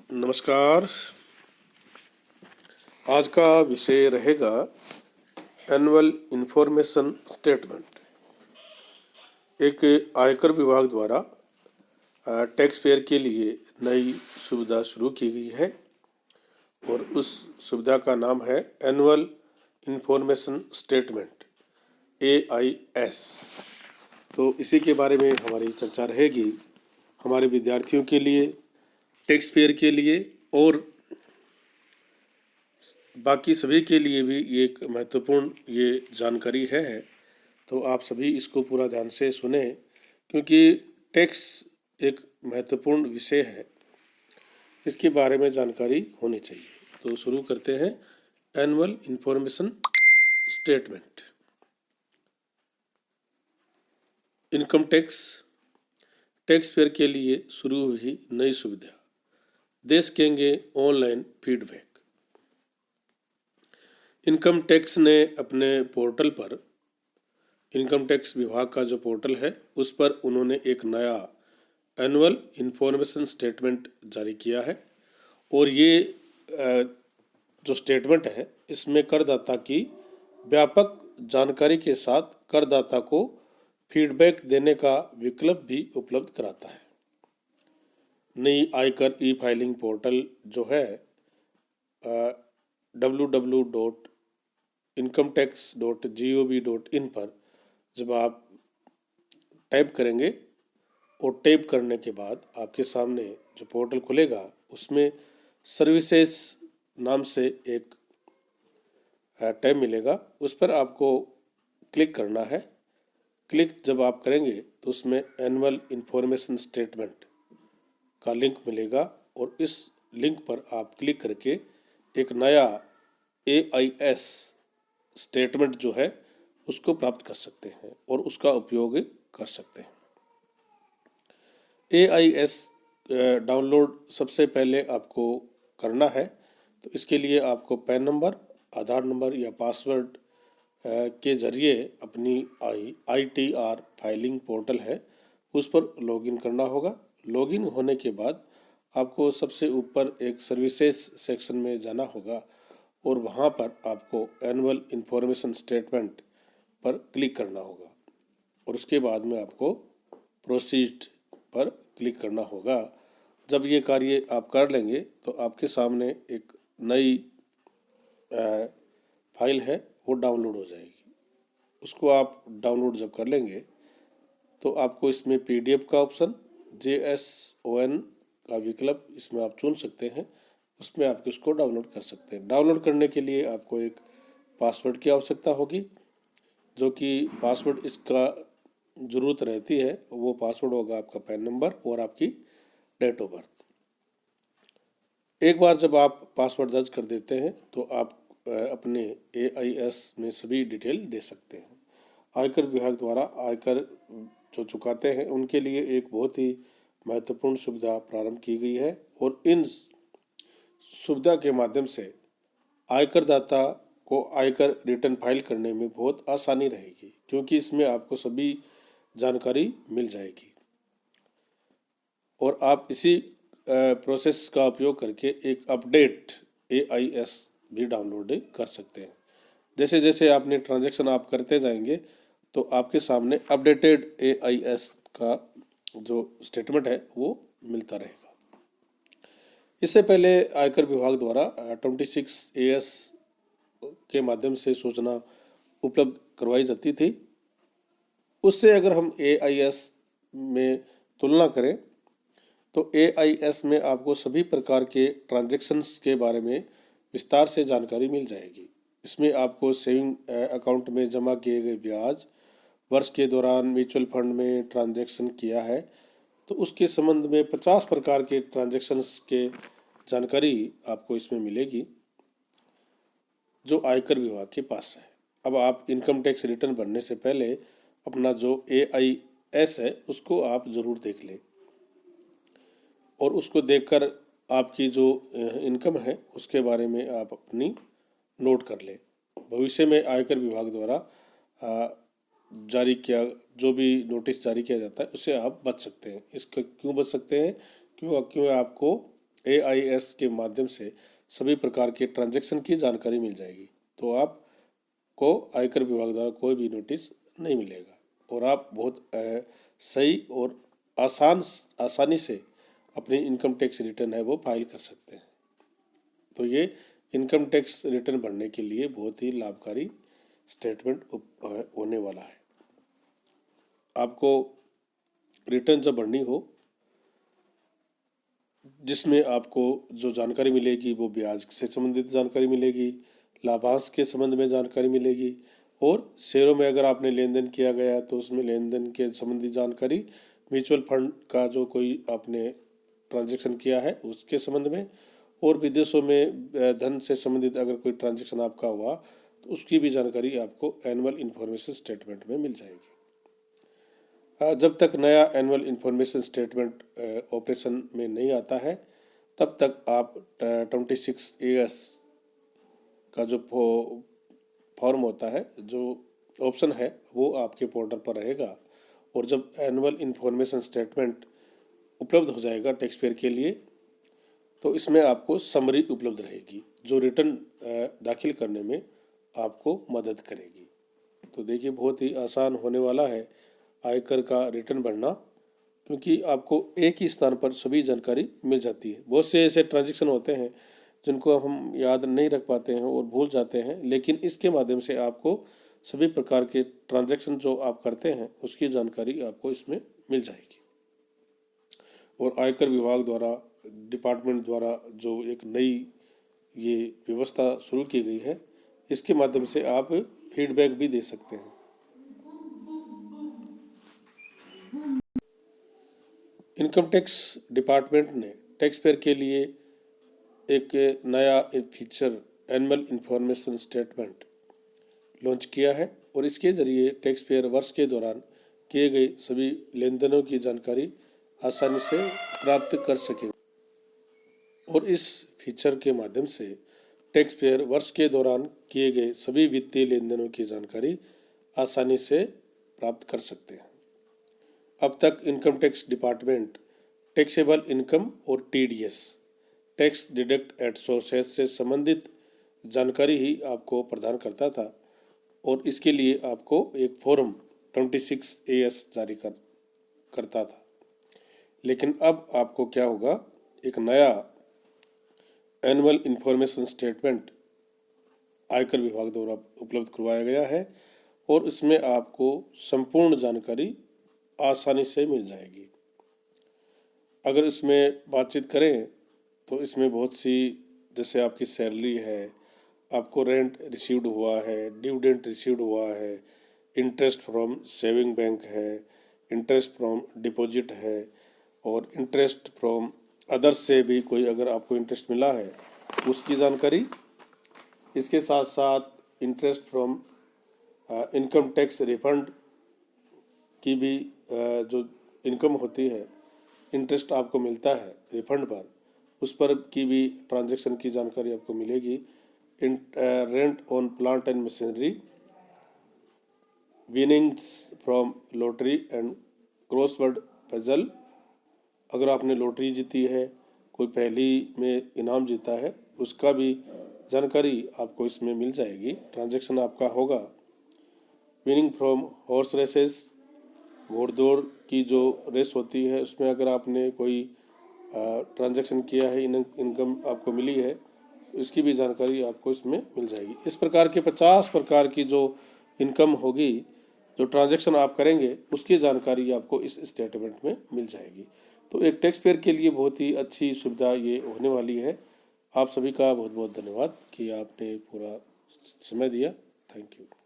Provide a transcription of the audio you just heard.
नमस्कार। आज का विषय रहेगा एनुअल इंफॉर्मेशन स्टेटमेंट। एक आयकर विभाग द्वारा टैक्स पेयर के लिए नई सुविधा शुरू की गई है और उस सुविधा का नाम है एनुअल इंफॉर्मेशन स्टेटमेंट AIS। तो इसी के बारे में हमारी चर्चा रहेगी। हमारे विद्यार्थियों के लिए, टैक्स पेयर के लिए और बाकी सभी के लिए भी ये एक महत्वपूर्ण ये जानकारी है। तो आप सभी इसको पूरा ध्यान से सुने, क्योंकि टैक्स एक महत्वपूर्ण विषय है, इसके बारे में जानकारी होनी चाहिए। तो शुरू करते हैं annual information statement. Income tax payer के लिए शुरू हुई नई सुविधा, दे सकेंगे ऑनलाइन फीडबैक। इनकम टैक्स ने अपने पोर्टल पर, इनकम टैक्स विभाग का जो पोर्टल है उस पर उन्होंने एक नया एनुअल इंफॉर्मेशन स्टेटमेंट जारी किया है। और ये जो स्टेटमेंट है इसमें करदाता की व्यापक जानकारी के साथ करदाता को फीडबैक देने का विकल्प भी उपलब्ध कराता है। नई आयकर ई फाइलिंग पोर्टल जो है www.incometax.gov.in पर जब आप टाइप करेंगे और टाइप करने के बाद आपके सामने जो पोर्टल खुलेगा उसमें सर्विसेज नाम से एक टैब मिलेगा, उस पर आपको क्लिक करना है। क्लिक जब आप करेंगे तो उसमें एनुअल इंफॉर्मेशन स्टेटमेंट का लिंक मिलेगा और इस लिंक पर आप क्लिक करके एक नया AIS स्टेटमेंट जो है उसको प्राप्त कर सकते हैं और उसका उपयोग कर सकते हैं। AIS डाउनलोड सबसे पहले आपको करना है, तो इसके लिए आपको पैन नंबर, आधार नंबर या पासवर्ड के जरिए अपनी ITR फाइलिंग पोर्टल है उस पर लॉगिन करना होगा। लॉगिन होने के बाद आपको सबसे ऊपर एक सर्विसेज सेक्शन में जाना होगा और वहाँ पर आपको एनुअल इंफॉर्मेशन स्टेटमेंट पर क्लिक करना होगा और उसके बाद में आपको प्रोसीड पर क्लिक करना होगा। जब ये कार्य आप कर लेंगे तो आपके सामने एक नई फाइल है वो डाउनलोड हो जाएगी। उसको आप डाउनलोड जब कर लेंगे तो आपको इसमें PDF का ऑप्शन, JSON का विकल्प इसमें आप चुन सकते हैं, उसमें आप इसको डाउनलोड कर सकते हैं। डाउनलोड करने के लिए आपको एक पासवर्ड की आवश्यकता होगी, जो कि पासवर्ड इसका ज़रूरत रहती है। वो पासवर्ड होगा आपका पैन नंबर और आपकी डेट ऑफ बर्थ। एक बार जब आप पासवर्ड दर्ज कर देते हैं तो आप अपने AIS में सभी डिटेल दे सकते हैं। आयकर विभाग द्वारा आयकर जो चुकाते हैं उनके लिए एक बहुत ही महत्वपूर्ण सुविधा प्रारंभ की गई है और इन सुविधा के माध्यम से आयकरदाता को आयकर रिटर्न फाइल करने में बहुत आसानी रहेगी, क्योंकि इसमें आपको सभी जानकारी मिल जाएगी और आप इसी प्रोसेस का उपयोग करके एक अपडेट AIS भी डाउनलोड कर सकते हैं। जैसे जैसे आपने ट्रांजैक्शन आप करते जाएंगे तो आपके सामने अपडेटेड AIS का जो स्टेटमेंट है वो मिलता रहेगा। इससे पहले आयकर विभाग द्वारा 26AS के माध्यम से सूचना उपलब्ध करवाई जाती थी। उससे अगर हम AIS में तुलना करें तो AIS में आपको सभी प्रकार के ट्रांजैक्शंस के बारे में विस्तार से जानकारी मिल जाएगी। इसमें आपको सेविंग अकाउंट में जमा किए गए ब्याज, वर्ष के दौरान म्यूचुअल फंड में ट्रांजैक्शन किया है तो उसके संबंध में 50 प्रकार के ट्रांजैक्शंस के जानकारी आपको इसमें मिलेगी जो आयकर विभाग के पास है। अब आप इनकम टैक्स रिटर्न भरने से पहले अपना जो AIS है उसको आप ज़रूर देख लें और उसको देखकर आपकी जो इनकम है उसके बारे में आप अपनी नोट कर लें। भविष्य में आयकर विभाग द्वारा जारी किया जो भी नोटिस जारी किया जाता है उससे आप बच सकते हैं। इसका क्यों बच सकते हैं? क्यों आपको AIS के माध्यम से सभी प्रकार के ट्रांजैक्शन की जानकारी मिल जाएगी। तो आपको आयकर विभाग द्वारा कोई भी नोटिस नहीं मिलेगा और आप बहुत सही और आसानी से अपनी इनकम टैक्स रिटर्न है वो फाइल कर सकते हैं। तो ये इनकम टैक्स रिटर्न भरने के लिए बहुत ही लाभकारी स्टेटमेंट होने वाला है। आपको रिटर्न जब भरनी हो जिसमें आपको जो जानकारी मिलेगी वो ब्याज से संबंधित जानकारी मिलेगी, लाभांश के संबंध में जानकारी मिलेगी और शेयरों में अगर आपने लेन देन किया गया तो उसमें लेन देन के संबंधी जानकारी, म्यूचुअल फंड का जो कोई आपने ट्रांजैक्शन किया है उसके संबंध में और विदेशों में धन से संबंधित अगर कोई ट्रांजैक्शन आपका हुआ तो उसकी भी जानकारी आपको एनुअल इन्फॉर्मेशन स्टेटमेंट में मिल जाएगी। जब तक नया एनुअल इन्फॉर्मेशन स्टेटमेंट ऑपरेशन में नहीं आता है तब तक आप 26AS का जो फॉर्म होता है, जो ऑप्शन है वो आपके पोर्टल पर रहेगा और जब एनुअल इन्फॉर्मेशन स्टेटमेंट उपलब्ध हो जाएगा टैक्स पेयर के लिए तो इसमें आपको समरी उपलब्ध रहेगी जो रिटर्न दाखिल करने में आपको मदद करेगी। तो देखिए बहुत ही आसान होने वाला है आयकर का रिटर्न भरना, क्योंकि आपको एक ही स्थान पर सभी जानकारी मिल जाती है। बहुत से ऐसे ट्रांजैक्शन होते हैं जिनको हम याद नहीं रख पाते हैं और भूल जाते हैं, लेकिन इसके माध्यम से आपको सभी प्रकार के ट्रांजैक्शन जो आप करते हैं उसकी जानकारी आपको इसमें मिल जाएगी। और आयकर विभाग द्वारा, डिपार्टमेंट द्वारा जो एक नई ये व्यवस्था शुरू की गई है, इसके माध्यम से आप फीडबैक भी दे सकते हैं। इनकम टैक्स डिपार्टमेंट ने टैक्स पेयर के लिए एक नया feature annual information statement launch किया है और इसके ज़रिए टैक्स पेयर वर्ष के दौरान किए गए सभी लेन देनों की जानकारी आसानी से प्राप्त कर सकें। और इस फीचर के माध्यम से टैक्स पेयर वर्ष के दौरान किए गए सभी वित्तीय लेन देनों की जानकारी आसानी से प्राप्त कर सकते हैं। अब तक income tax department taxable income और TDS tax deduct at sources से संबंधित जानकारी ही आपको प्रदान करता था और इसके लिए आपको एक फॉर्म 26AS जारी करता था। लेकिन अब आपको क्या होगा, एक नया एनुअल इन्फॉर्मेशन स्टेटमेंट आयकर विभाग द्वारा उपलब्ध करवाया गया है और इसमें आपको संपूर्ण जानकारी आसानी से मिल जाएगी। अगर इसमें बातचीत करें तो इसमें बहुत सी, जैसे आपकी सैलरी है, आपको रेंट रिसीव्ड हुआ है, डिविडेंड रिसीव्ड हुआ है, इंटरेस्ट फ्रॉम सेविंग बैंक है, इंटरेस्ट फ्रॉम डिपॉजिट है और इंटरेस्ट फ्रॉम अदर्स से भी कोई अगर आपको इंटरेस्ट मिला है उसकी जानकारी, इसके साथ साथ interest from income tax refund की भी जो इनकम होती है, इंटरेस्ट आपको मिलता है रिफंड पर, उस पर की भी ट्रांजैक्शन की जानकारी आपको मिलेगी। Rent on plant and machinery, winnings from lottery and crossword puzzle, अगर आपने लॉटरी जीती है, कोई पहेली में इनाम जीता है, उसका भी जानकारी आपको इसमें मिल जाएगी, ट्रांजैक्शन आपका होगा। विनिंग फ्रॉम हॉर्स रेसेस, घोड़दौड़ की जो रेस होती है उसमें अगर आपने कोई ट्रांजैक्शन किया है, इनकम आपको मिली है, इसकी भी जानकारी आपको इसमें मिल जाएगी। इस प्रकार के 50 प्रकार की जो इनकम होगी, जो ट्रांजैक्शन आप करेंगे उसकी जानकारी आपको इस स्टेटमेंट में मिल जाएगी। तो एक टैक्स पेयर के लिए बहुत ही अच्छी सुविधा ये होने वाली है। आप सभी का बहुत बहुत धन्यवाद कि आपने पूरा समय दिया। Thank you.